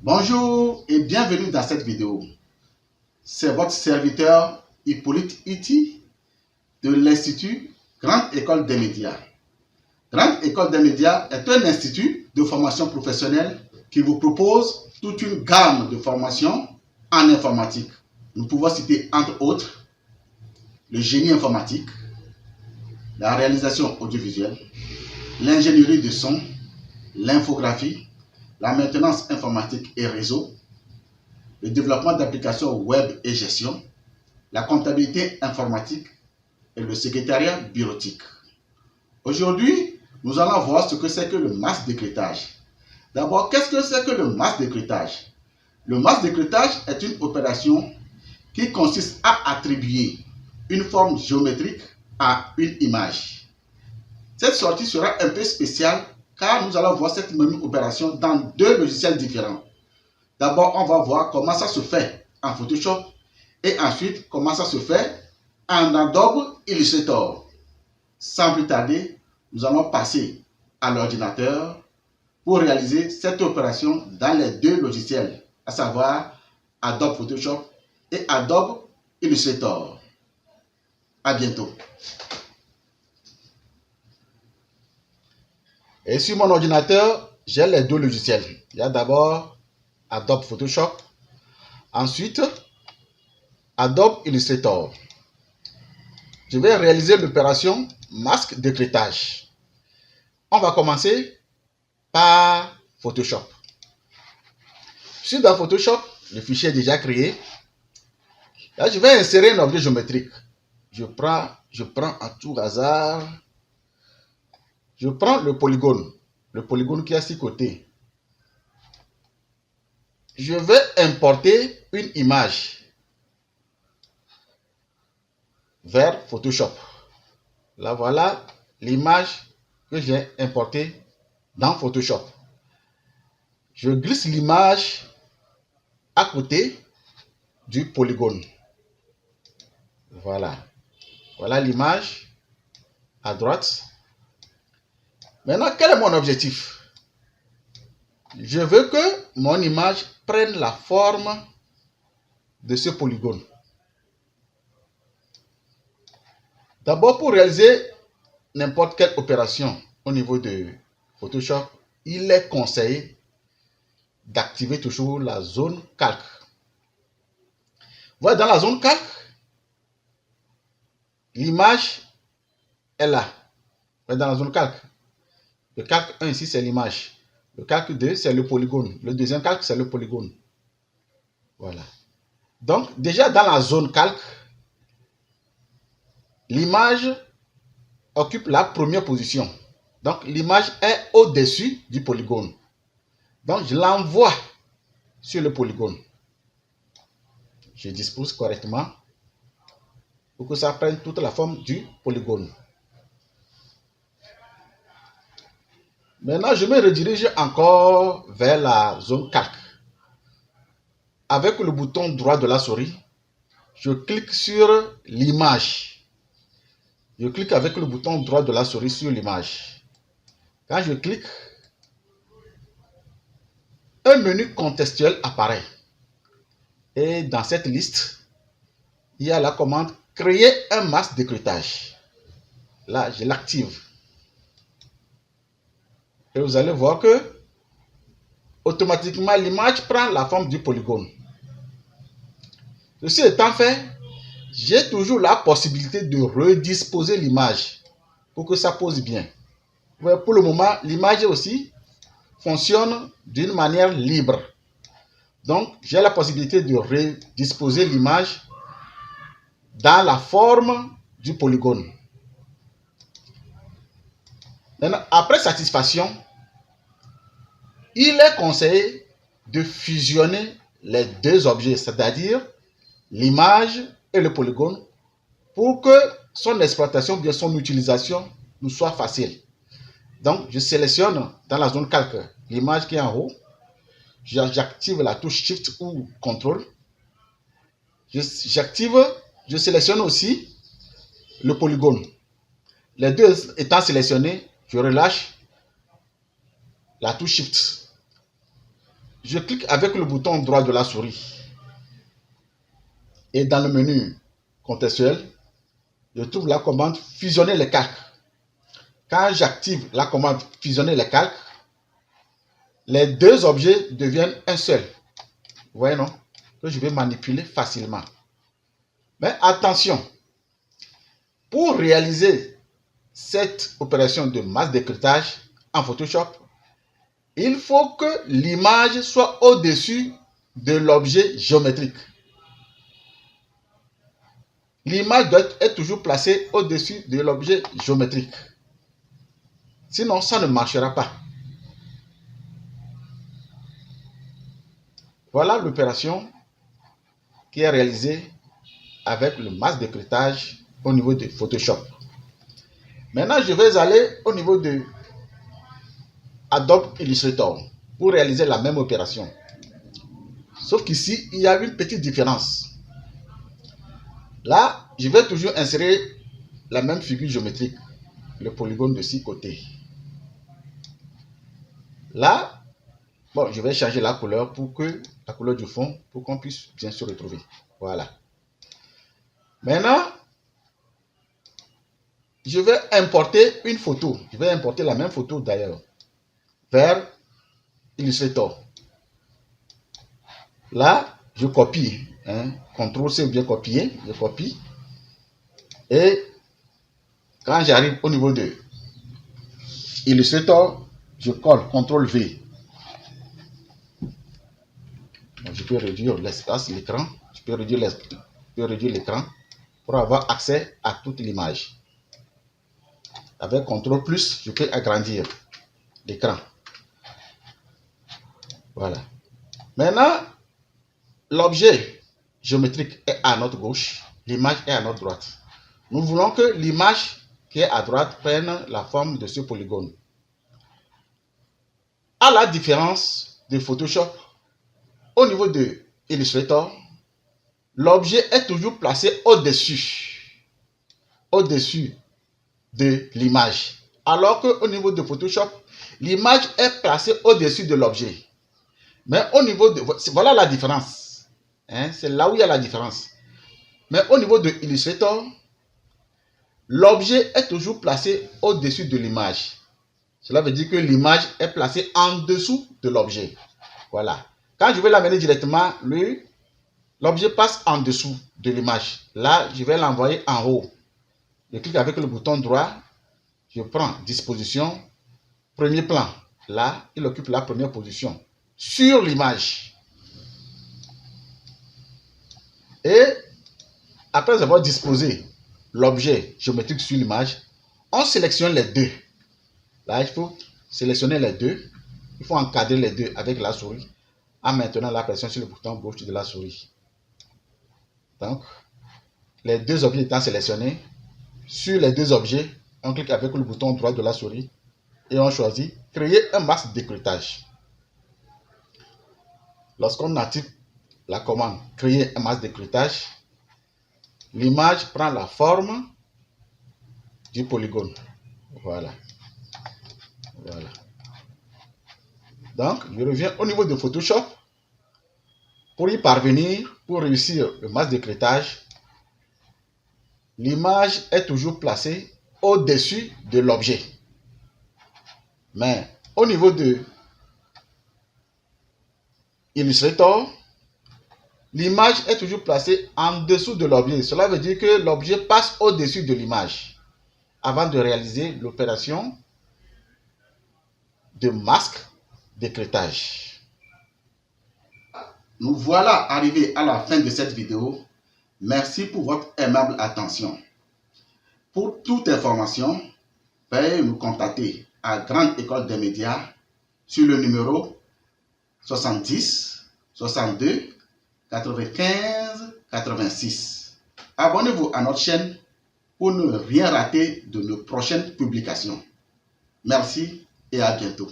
Bonjour et bienvenue dans cette vidéo. C'est votre serviteur Hippolyte Iti de l'Institut Grande École des Médias. Grande École des Médias est un institut de formation professionnelle qui vous propose toute une gamme de formations en informatique. Nous pouvons citer entre autres le génie informatique, la réalisation audiovisuelle, l'ingénierie de son, l'infographie, la maintenance informatique et réseau, le développement d'applications web et gestion, la comptabilité informatique et le secrétariat bureautique. Aujourd'hui, nous allons voir ce que c'est que le masse d'écrêtage. D'abord, qu'est-ce que c'est que le masse d'écrêtage? Le masse d'écrêtage est une opération qui consiste à attribuer une forme géométrique à une image. Cette sortie sera un peu spéciale car nous allons voir cette même opération dans deux logiciels différents. D'abord, on va voir comment ça se fait en Photoshop et ensuite comment ça se fait en Adobe Illustrator. Sans plus tarder, nous allons passer à l'ordinateur pour réaliser cette opération dans les deux logiciels, à savoir Adobe Photoshop et Adobe Illustrator. À bientôt. Et sur mon ordinateur, j'ai les deux logiciels. Il y a d'abord Adobe Photoshop, ensuite Adobe Illustrator. Je vais réaliser l'opération masque d'écrêtage. On va commencer par Photoshop. Je suis dans Photoshop, le fichier est déjà créé. Là, je vais insérer un objet géométrique. Je prends à tout hasard. Je prends le polygone qui est à 6 côtés. Je vais importer une image vers Photoshop. Là, voilà l'image que j'ai importée dans Photoshop. Je glisse l'image à côté du polygone. Voilà. Voilà l'image à droite. Maintenant, quel est mon objectif? Je veux que mon image prenne la forme de ce polygone. D'abord, pour réaliser n'importe quelle opération au niveau de Photoshop, il est conseillé d'activer toujours la zone calque. Voilà, dans la zone calque, l'image est là. Voilà, dans la zone calque. Le calque 1 ici, c'est l'image. Le calque 2, c'est le polygone. Le deuxième calque, c'est le polygone. Voilà. Donc, déjà dans la zone calque, l'image occupe la première position. Donc, l'image est au-dessus du polygone. Donc, je l'envoie sur le polygone. Je dispose correctement pour que ça prenne toute la forme du polygone. Maintenant, je me redirige encore vers la zone calque. Avec le bouton droit de la souris, je clique sur l'image. Je clique avec le bouton droit de la souris sur l'image. Quand je clique, un menu contextuel apparaît. Et dans cette liste, il y a la commande « Créer un masque d'écrêtage ». Là, je l'active. Et vous allez voir que automatiquement, l'image prend la forme du polygone. Ceci étant fait, j'ai toujours la possibilité de redisposer l'image pour que ça pose bien. Pour le moment, l'image aussi fonctionne d'une manière libre. Donc, j'ai la possibilité de redisposer l'image dans la forme du polygone. Maintenant, après satisfaction, il est conseillé de fusionner les deux objets, c'est-à-dire l'image et le polygone, pour que son exploitation, bien son utilisation, nous soit facile. Donc, je sélectionne dans la zone calque l'image qui est en haut. J'active la touche Shift ou CTRL. Je sélectionne aussi le polygone. Les deux étant sélectionnés, je relâche la touche Shift. je clique avec le bouton droit de la souris. Et dans le menu contextuel, je trouve la commande fusionner les calques. Quand j'active la commande fusionner les calques, les deux objets deviennent un seul. Vous voyez, non? Que je vais manipuler facilement. Mais attention, pour réaliser cette opération de masse décryptage en Photoshop, il faut que l'image soit au-dessus de l'objet géométrique. L'image doit être toujours placée au-dessus de l'objet géométrique. Sinon, ça ne marchera pas. Voilà l'opération qui est réalisée avec le masse décryptage au niveau de Photoshop. Maintenant, je vais aller au niveau de Adobe Illustrator pour réaliser la même opération. Sauf qu'ici, il y a une petite différence. Là, je vais toujours insérer la même figure géométrique, le polygone de 6 côtés. Là, bon, je vais changer la couleur pour que la couleur du fond, pour qu'on puisse bien se retrouver. Voilà. Maintenant, je vais importer une photo. Je vais importer la même photo d'ailleurs vers Illustrator. Là, je copie. CTRL-C ou bien copier. Je copie. Et quand j'arrive au niveau de Illustrator, je colle CTRL-V. Je peux réduire l'espace, l'écran. Je peux réduire l'écran pour avoir accès à toute l'image. Avec CTRL+, je peux agrandir l'écran. Voilà. Maintenant, l'objet géométrique est à notre gauche, l'image est à notre droite. Nous voulons que l'image qui est à droite prenne la forme de ce polygone. À la différence de Photoshop, au niveau de Illustrator, l'objet est toujours placé au-dessus de l'image. Alors qu'au niveau de Photoshop, l'image est placée au-dessus de l'objet. Mais au niveau de... Voilà la différence. C'est là où il y a la différence. Mais au niveau de Illustrator, l'objet est toujours placé au-dessus de l'image. Cela veut dire que l'image est placée en dessous de l'objet. Voilà. Quand je vais l'amener directement, l'objet passe en dessous de l'image. Là, je vais l'envoyer en haut. Je clique avec le bouton droit. Je prends disposition. Premier plan. Là, il occupe la première position sur l'image. Et après avoir disposé l'objet géométrique sur l'image, on sélectionne les deux. Là, il faut sélectionner les deux. Il faut encadrer les deux avec la souris en maintenant la pression sur le bouton gauche de la souris. Donc, les deux objets étant sélectionnés, sur les deux objets, on clique avec le bouton droit de la souris et on choisit créer un masse décryptage. Lorsqu'on active la commande créer un masse décryptage, l'image prend la forme du polygone. Voilà. Voilà. Donc, je reviens au niveau de Photoshop. Pour y parvenir, pour réussir le masse décryptage, l'image est toujours placée au-dessus de l'objet. Mais au niveau de Illustrator, l'image est toujours placée en dessous de l'objet. Cela veut dire que l'objet passe au-dessus de l'image avant de réaliser l'opération de masque décryptage. Nous voilà arrivés à la fin de cette vidéo. Merci pour votre aimable attention. Pour toute information, veuillez nous contacter à Grande École des Médias sur le numéro 70 62 95 86. Abonnez-vous à notre chaîne pour ne rien rater de nos prochaines publications. Merci et à bientôt.